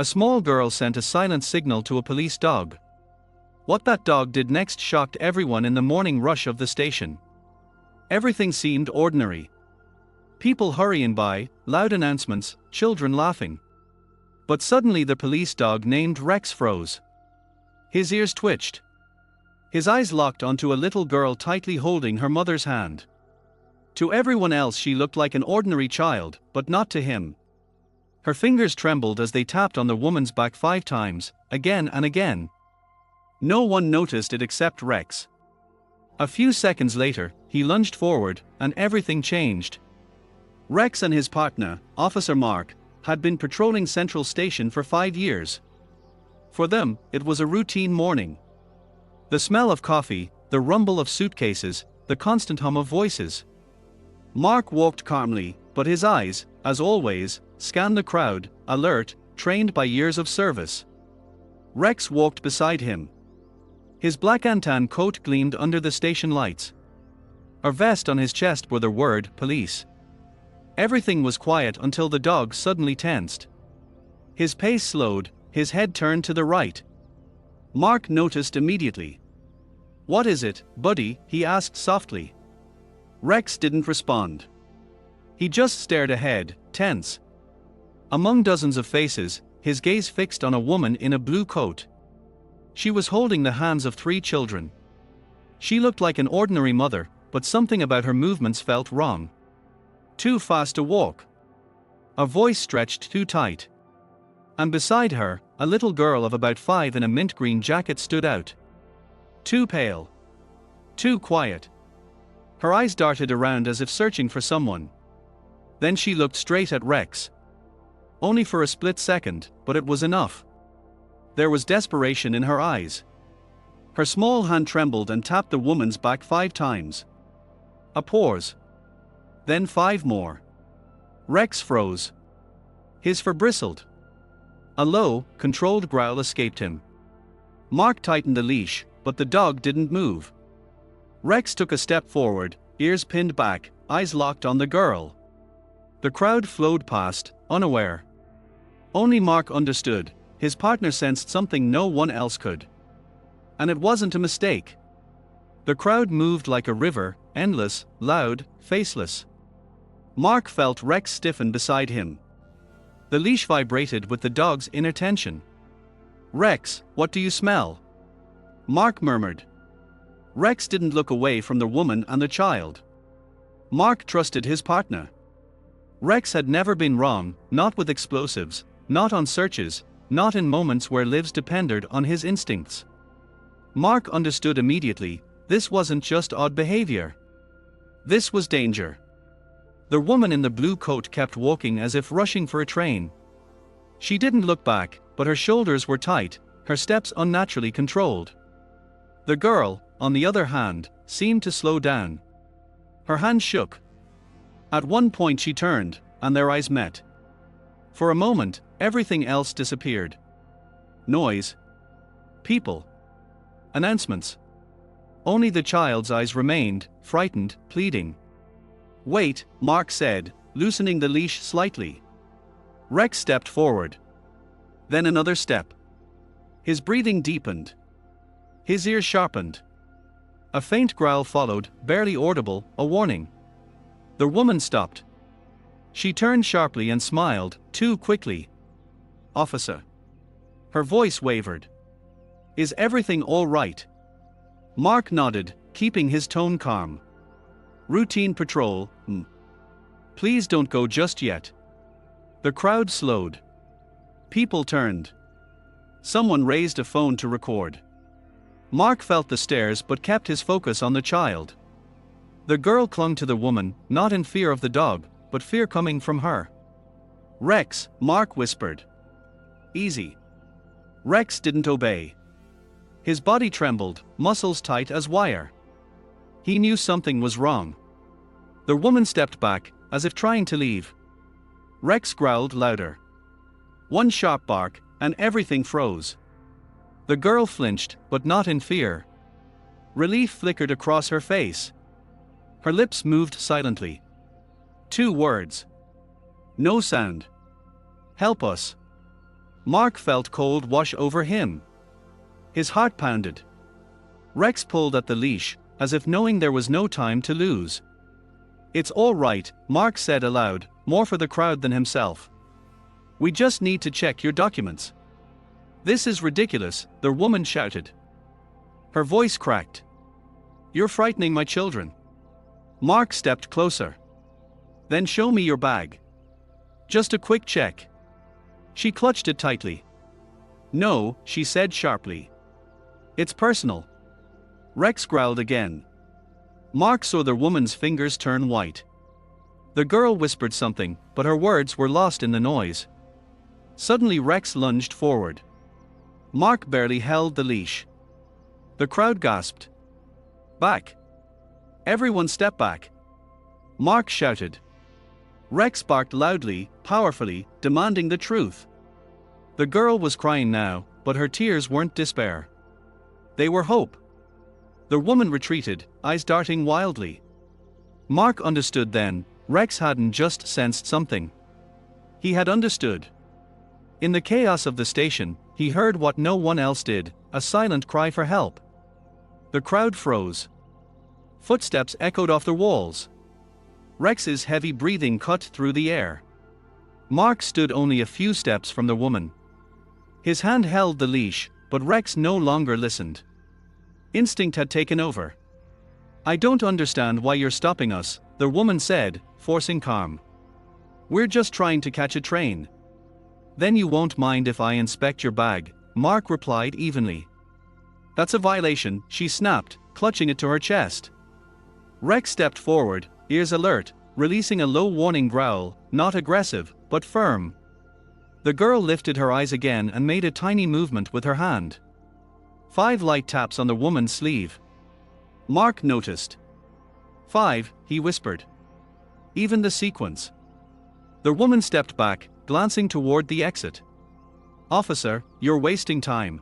A small girl sent a silent signal to a police dog. What that dog did next shocked everyone in the morning rush of the station. Everything seemed ordinary. People hurrying by, loud announcements, children laughing. But suddenly the police dog named Rex froze. His ears twitched. His eyes locked onto a little girl tightly holding her mother's hand. To everyone else she looked like an ordinary child, but not to him. Her fingers trembled as they tapped on the woman's back 5 times, again and again. No one noticed it except Rex. A few seconds later, he lunged forward, and everything changed. Rex and his partner, Officer Mark, had been patrolling Central Station for 5 years. For them, it was a routine morning. The smell of coffee, the rumble of suitcases, the constant hum of voices. Mark walked calmly, but his eyes, as always, scanned the crowd, alert, trained by years of service. Rex walked beside him. His black antan coat gleamed under the station lights. A vest on his chest bore the word, police. Everything was quiet until the dog suddenly tensed. His pace slowed, his head turned to the right. Mark noticed immediately. "What is it, buddy?" he asked softly. Rex didn't respond. He just stared ahead, tense. Among dozens of faces, his gaze fixed on a woman in a blue coat. She was holding the hands of 3 children. She looked like an ordinary mother, but something about her movements felt wrong. Too fast to walk. A voice stretched too tight. And beside her, a little girl of about 5 in a mint green jacket stood out. Too pale. Too quiet. Her eyes darted around as if searching for someone. Then she looked straight at Rex. Only for a split second, but it was enough. There was desperation in her eyes. Her small hand trembled and tapped the woman's back 5 times. A pause. Then 5 more. Rex froze. His fur bristled. A low, controlled growl escaped him. Mark tightened the leash, but the dog didn't move. Rex took a step forward, ears pinned back, eyes locked on the girl. The crowd flowed past, unaware. Only Mark understood. His partner sensed something no one else could. And it wasn't a mistake. The crowd moved like a river, endless, loud, faceless. Mark felt Rex stiffen beside him. The leash vibrated with the dog's inattention. "Rex, what do you smell?" Mark murmured. Rex didn't look away from the woman and the child. Mark trusted his partner. Rex had never been wrong, not with explosives, not on searches, not in moments where lives depended on his instincts. Mark understood immediately, this wasn't just odd behavior. This was danger. The woman in the blue coat kept walking as if rushing for a train. She didn't look back, but her shoulders were tight, her steps unnaturally controlled. The girl, on the other hand, seemed to slow down. Her hand shook. At one point she turned, and their eyes met. For a moment, everything else disappeared. Noise. People. Announcements. Only the child's eyes remained, frightened, pleading. "Wait," Mark said, loosening the leash slightly. Rex stepped forward. Then another step. His breathing deepened. His ears sharpened. A faint growl followed, barely audible, a warning. The woman stopped. She turned sharply and smiled, too quickly. "Officer." Her voice wavered. "Is everything all right?" Mark nodded, keeping his tone calm. "Routine patrol, Please don't go just yet." The crowd slowed. People turned. Someone raised a phone to record. Mark felt the stares but kept his focus on the child. The girl clung to the woman, not in fear of the dog, but fear coming from her. "Rex," Mark whispered. "Easy." Rex didn't obey. His body trembled, muscles tight as wire. He knew something was wrong. The woman stepped back, as if trying to leave. Rex growled louder. One sharp bark, and everything froze. The girl flinched, but not in fear. Relief flickered across her face. Her lips moved silently. 2 words. No sound. "Help us." Mark felt cold wash over him. His heart pounded. Rex pulled at the leash, as if knowing there was no time to lose. "It's all right," Mark said aloud, more for the crowd than himself. "We just need to check your documents." "This is ridiculous," the woman shouted. Her voice cracked. "You're frightening my children." Mark stepped closer. "Then show me your bag." "Just a quick check." She clutched it tightly. "No," she said sharply. "It's personal." Rex growled again. Mark saw the woman's fingers turn white. The girl whispered something, but her words were lost in the noise. Suddenly Rex lunged forward. Mark barely held the leash. The crowd gasped. "Back! Everyone step back!" Mark shouted. Rex barked loudly, powerfully, demanding the truth. The girl was crying now, but her tears weren't despair. They were hope. The woman retreated, eyes darting wildly. Mark understood then. Rex hadn't just sensed something. He had understood. In the chaos of the station, he heard what no one else did, a silent cry for help. The crowd froze. Footsteps echoed off the walls. Rex's heavy breathing cut through the air. Mark stood only a few steps from the woman. His hand held the leash, but Rex no longer listened. Instinct had taken over. "I don't understand why you're stopping us," the woman said, forcing calm. "We're just trying to catch a train." "Then you won't mind if I inspect your bag," Mark replied evenly. "That's a violation," she snapped, clutching it to her chest. Rex stepped forward, ears alert, releasing a low warning growl, not aggressive, but firm. The girl lifted her eyes again and made a tiny movement with her hand. 5 light taps on the woman's sleeve. Mark noticed. 5, he whispered. Even the sequence. The woman stepped back, glancing toward the exit. "Officer, you're wasting time."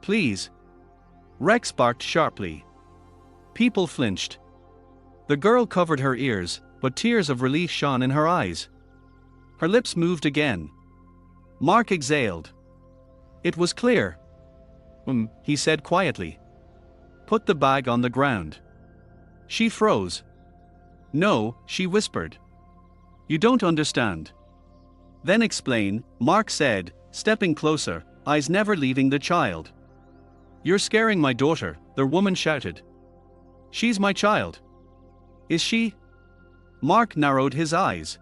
"Please." Rex barked sharply. People flinched. The girl covered her ears, but tears of relief shone in her eyes. Her lips moved again. Mark exhaled. It was clear. He said quietly. "Put the bag on the ground." She froze. "No," she whispered. "You don't understand." "Then explain," Mark said, stepping closer, eyes never leaving the child. "You're scaring my daughter," the woman shouted. "She's my child." "Is she?" Mark narrowed his eyes.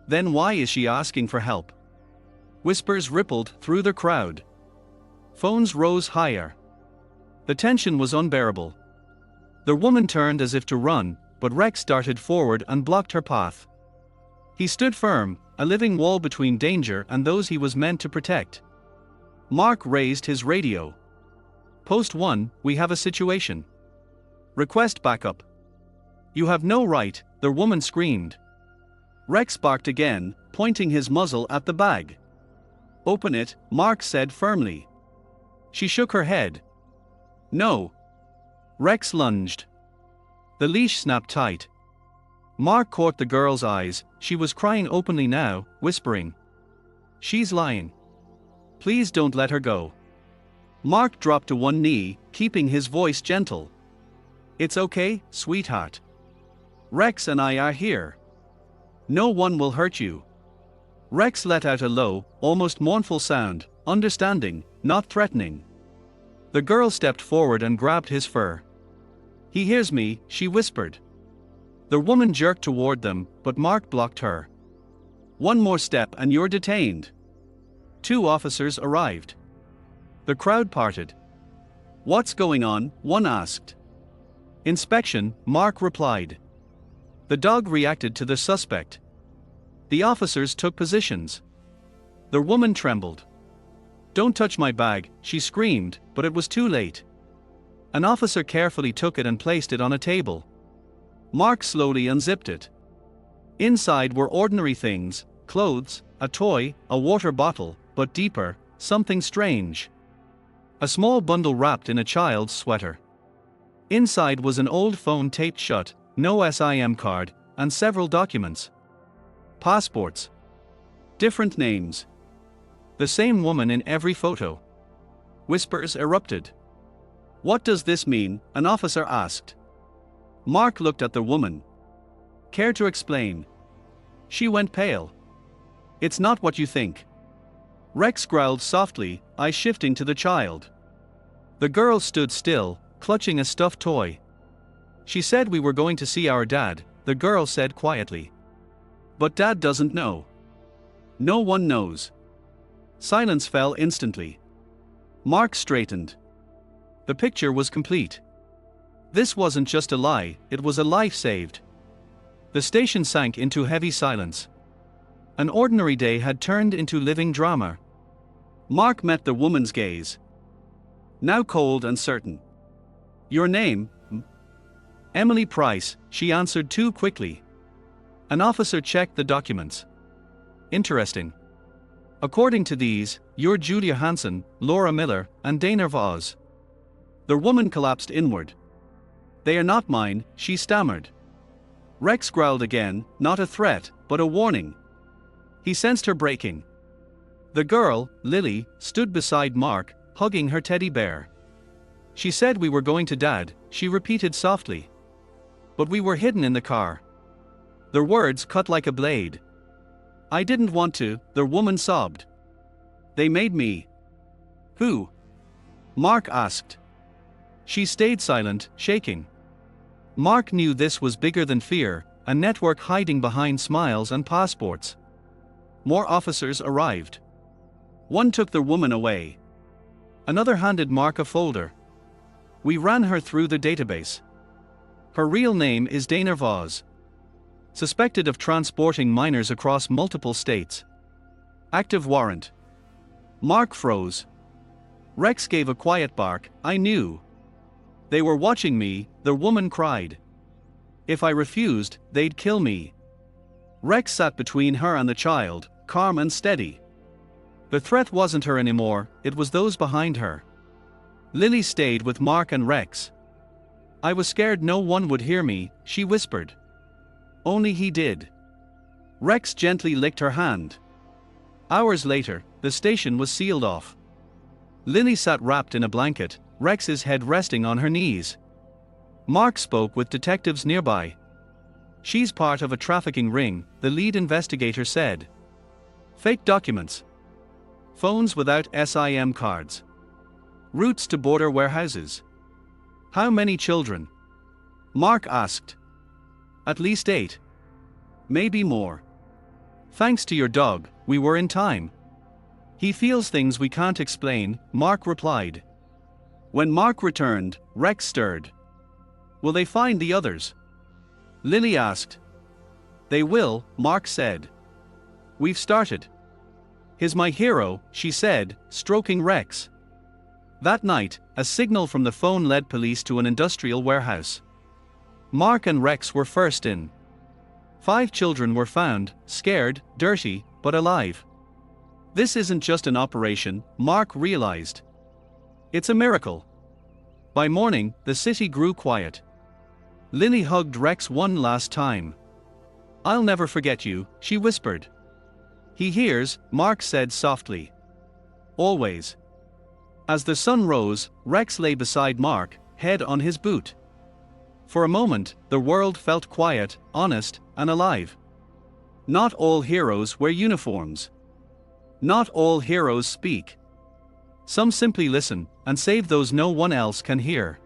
"Then why is she asking for help?" Whispers rippled through the crowd. Phones rose higher. The tension was unbearable. The woman turned as if to run, but Rex darted forward and blocked her path. He stood firm, a living wall between danger and those he was meant to protect. Mark raised his radio. "Post 1, we have a situation. Request backup." "You have no right," the woman screamed. Rex barked again, pointing his muzzle at the bag. "Open it," Mark said firmly. She shook her head. "No." Rex lunged. The leash snapped tight. Mark caught the girl's eyes. She was crying openly now, whispering. "She's lying. Please don't let her go." Mark dropped to one knee, keeping his voice gentle. "It's okay, sweetheart. Rex and I are here. No one will hurt you." Rex let out a low, almost mournful sound, understanding, not threatening. The girl stepped forward and grabbed his fur. "He hears me," she whispered. The woman jerked toward them, but Mark blocked her. "One more step and you're detained." 2 officers arrived. The crowd parted. "What's going on?" one asked. "Inspection," Mark replied. The dog reacted to the suspect. The officers took positions. The woman trembled. "Don't touch my bag," she screamed, but it was too late. An officer carefully took it and placed it on a table. Mark slowly unzipped it. Inside were ordinary things, clothes, a toy, a water bottle, but deeper, something strange. A small bundle wrapped in a child's sweater. Inside was an old phone taped shut, no SIM card, and several documents. Passports. Different names. The same woman in every photo. Whispers erupted. "What does this mean?" an officer asked. Mark looked at the woman. "Care to explain?" She went pale. "It's not what you think." Rex growled softly, eyes shifting to the child. The girl stood still, clutching a stuffed toy. "She said we were going to see our dad," the girl said quietly. "But Dad doesn't know." "No one knows." Silence fell instantly. Mark straightened. The picture was complete. This wasn't just a lie, it was a life saved. The station sank into heavy silence. An ordinary day had turned into living drama. Mark met the woman's gaze. Now cold and certain. "Your name?" "Emily Price," she answered too quickly. An officer checked the documents. "Interesting. According to these, you're Julia Hanson, Laura Miller, and Dana Voss." The woman collapsed inward. "They are not mine," she stammered. Rex growled again, not a threat, but a warning. He sensed her breaking. The girl, Lily, stood beside Mark, hugging her teddy bear. "She said we were going to Dad," she repeated softly. "But we were hidden in the car." The words cut like a blade. "I didn't want to," the woman sobbed. "They made me." "Who?" Mark asked. She stayed silent, shaking. Mark knew this was bigger than fear, a network hiding behind smiles and passports. More officers arrived. One took the woman away. Another handed Mark a folder. "We ran her through the database. Her real name is Dana Voss. Suspected of transporting minors across multiple states. Active warrant." Mark froze. Rex gave a quiet bark. "I knew. They were watching me," the woman cried. "If I refused, they'd kill me." Rex sat between her and the child, calm and steady. The threat wasn't her anymore, it was those behind her. Lily stayed with Mark and Rex. "I was scared no one would hear me," she whispered. "Only he did." Rex gently licked her hand. Hours later, the station was sealed off. Lily sat wrapped in a blanket, Rex's head resting on her knees. Mark spoke with detectives nearby. "She's part of a trafficking ring," the lead investigator said. "Fake documents. Phones without SIM cards. Routes to border warehouses." "How many children?" Mark asked. "At least 8. Maybe more. Thanks to your dog, we were in time." "He feels things we can't explain," Mark replied. When Mark returned, Rex stirred. "Will they find the others?" Lily asked. "They will," Mark said. "We've started." "He's my hero," she said, stroking Rex. That night, a signal from the phone led police to an industrial warehouse. Mark and Rex were first in. 5 children were found, scared, dirty, but alive. This isn't just an operation, Mark realized. It's a miracle. By morning, the city grew quiet. Lily hugged Rex one last time. "I'll never forget you," she whispered. "He hears," Mark said softly. "Always." As the sun rose, Rex lay beside Mark, head on his boot. For a moment, the world felt quiet, honest, and alive. Not all heroes wear uniforms. Not all heroes speak. Some simply listen, and save those no one else can hear.